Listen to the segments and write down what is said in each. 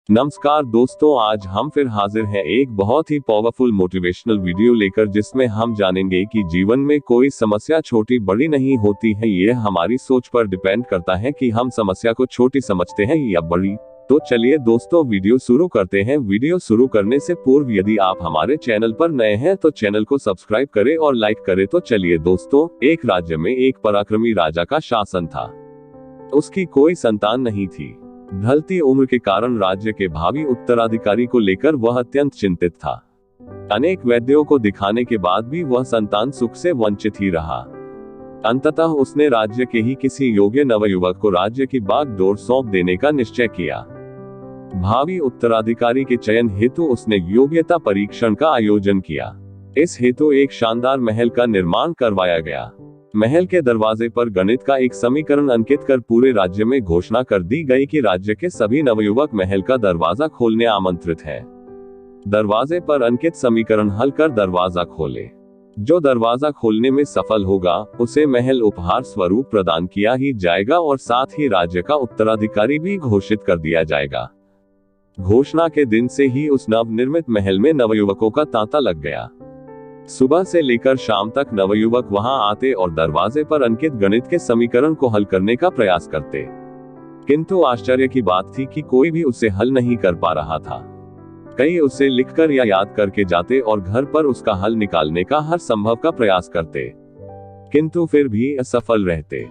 नमस्कार दोस्तों, आज हम फिर हाजिर हैं एक बहुत ही पावरफुल मोटिवेशनल वीडियो लेकर, जिसमें हम जानेंगे कि जीवन में कोई समस्या छोटी बड़ी नहीं होती है। यह हमारी सोच पर डिपेंड करता है कि हम समस्या को छोटी समझते हैं या बड़ी। तो चलिए दोस्तों, वीडियो शुरू करते हैं। वीडियो शुरू करने से पूर्व यदि आप हमारे चैनल पर नए हैं तो चैनल को सब्सक्राइब करें और लाइक करें। तो चलिए दोस्तों, एक राज्य में एक पराक्रमी राजा का शासन था। उसकी कोई संतान नहीं थी। ढलती उम्र के कारण राज्य के भावी उत्तराधिकारी को लेकर वह अत्यंत चिंतित था। अनेक वैद्यों को दिखाने के बाद भी वह संतान सुख से वंचित ही रहा। अंततः उसने राज्य के ही किसी योग्य नवयुवक को राज्य की बागडोर सौंप देने का निश्चय किया। भावी उत्तराधिकारी के चयन हेतु उसने योग्यता परीक्षण का आयोजन किया। इस हेतु एक शानदार महल का निर्माण करवाया गया। महल के दरवाजे पर गणित का एक समीकरण अंकित कर पूरे राज्य में घोषणा कर दी गई कि राज्य के सभी नवयुवक महल का दरवाजा खोलने आमंत्रित हैं। दरवाजे पर अंकित समीकरण हल कर दरवाजा खोले। जो दरवाजा खोलने में सफल होगा उसे महल उपहार स्वरूप प्रदान किया ही जाएगा और साथ ही राज्य का उत्तराधिकारी भी घोषित कर दिया जाएगा। घोषणा के दिन से ही उस नवनिर्मित महल में नवयुवकों का तांता लग गया। सुबह से लेकर शाम तक नवयुवक वहां आते और दरवाजे पर अंकित गणित के समीकरण को हल करने का प्रयास करते, किंतु आश्चर्य की बात थी कि कोई भी उसे हल नहीं कर पा रहा था। कई उसे लिखकर या याद करके जाते और घर पर उसका हल निकालने का हर संभव का प्रयास करते, किंतु फिर भी असफल रहते।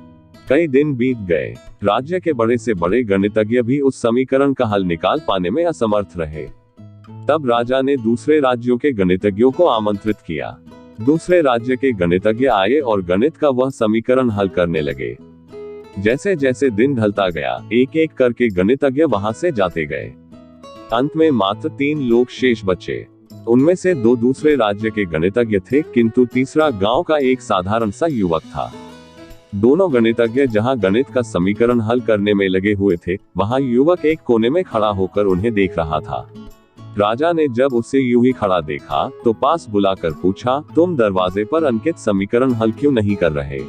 कई दिन बीत गए। राज्य के बड़े से बड़े गणितज्ञ भी उस समीकरण का हल निकाल पाने में असमर्थ रहे। तब राजा ने दूसरे राज्यों के गणितज्ञों को आमंत्रित किया। दूसरे राज्य के गणितज्ञ आए और गणित का वह समीकरण हल करने लगे। जैसे जैसे दिन ढलता गया, एक एक करके गणितज्ञ वहां से जाते गए। अंत में मात्र 3 लोग शेष बचे। उनमें से 2 दूसरे राज्य के गणितज्ञ थे, किंतु तीसरा गांव का एक साधारण सा युवक था। दोनों गणितज्ञ जहां गणित का समीकरण हल करने में लगे हुए थे, वहां युवक एक कोने में खड़ा होकर उन्हें देख रहा था। राजा ने जब उसे यूं ही खड़ा देखा तो पास बुलाकर पूछा, तुम दरवाजे पर अंकित समीकरण हल क्यों नहीं कर रहे?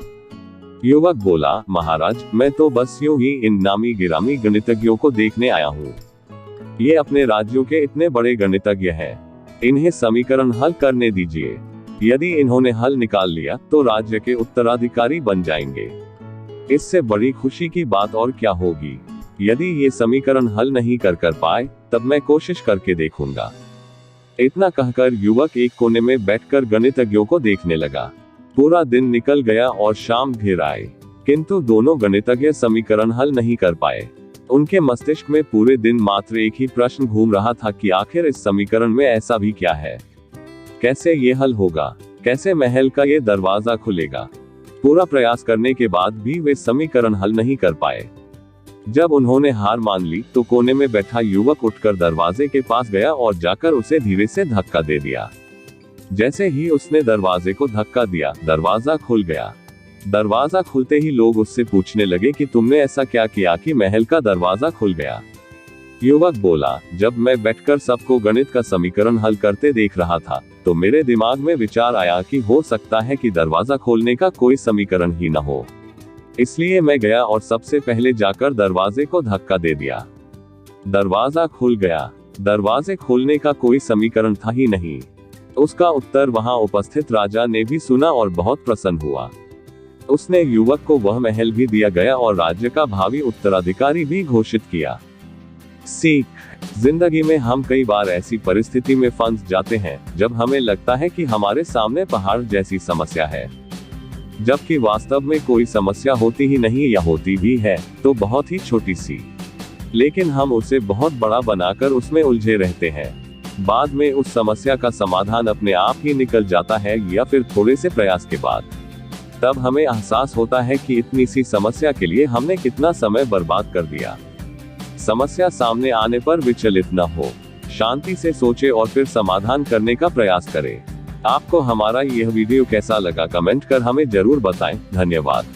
युवक बोला, महाराज, मैं तो बस यूं ही इन नामी गिरामी गणितज्ञों को देखने आया हूँ। ये अपने राज्यों के इतने बड़े गणितज्ञ हैं, इन्हें समीकरण हल करने दीजिए। यदि इन्होंने हल निकाल लिया तो राज्य के उत्तराधिकारी बन जाएंगे। इससे बड़ी खुशी की बात और क्या होगी। यदि ये समीकरण हल नहीं कर पाए तब मैं कोशिश करके देखूंगा। इतना कहकर युवक एक कोने में बैठकर गणितज्ञों को देखने लगा। पूरा दिन निकल गया और शाम घिर आई, किंतु दोनों गणितज्ञ समीकरण हल नहीं कर पाए। उनके मस्तिष्क में पूरे दिन मात्र एक ही प्रश्न घूम रहा था कि आखिर इस समीकरण में ऐसा भी क्या है, कैसे ये हल होगा, कैसे महल का ये दरवाजा खुलेगा। पूरा प्रयास करने के बाद भी वे समीकरण हल नहीं कर पाए। जब उन्होंने हार मान ली तो कोने में बैठा युवक उठकर दरवाजे के पास गया और जाकर उसे धीरे से धक्का दे दिया। जैसे ही उसने दरवाजे को धक्का दिया, दरवाजा खुल गया। दरवाजा खुलते ही लोग उससे पूछने लगे कि तुमने ऐसा क्या किया कि महल का दरवाजा खुल गया? युवक बोला, जब मैं बैठकर सबको गणित का समीकरण हल करते देख रहा था तो मेरे दिमाग में विचार आया कि हो सकता है कि दरवाजा खोलने का कोई समीकरण ही न हो। इसलिए मैं गया और सबसे पहले जाकर दरवाजे को धक्का दे दिया। दरवाजा खुल गया। दरवाजे खोलने का कोई समीकरण था ही नहीं। उसका उत्तर वहां उपस्थित राजा ने भी सुना और बहुत प्रसन्न हुआ। उसने युवक को वह महल भी दिया गया और राज्य का भावी उत्तराधिकारी भी घोषित किया। सीख: जिंदगी में हम कई बार ऐसी परिस्थिति में फंस जाते हैं जब हमें लगता है कि हमारे सामने पहाड़ जैसी समस्या है, जबकि वास्तव में कोई समस्या होती ही नहीं, या होती भी है तो बहुत ही छोटी सी, लेकिन हम उसे बहुत बड़ा बनाकर उसमें उलझे रहते हैं। बाद में उस समस्या का समाधान अपने आप ही निकल जाता है या फिर थोड़े से प्रयास के बाद। तब हमें एहसास होता है कि इतनी सी समस्या के लिए हमने कितना समय बर्बाद कर दिया। समस्या सामने आने पर विचलित न हो, शांति से सोचे और फिर समाधान करने का प्रयास करें। आपको हमारा यह वीडियो कैसा लगा कमेंट कर हमें जरूर बताएं। धन्यवाद।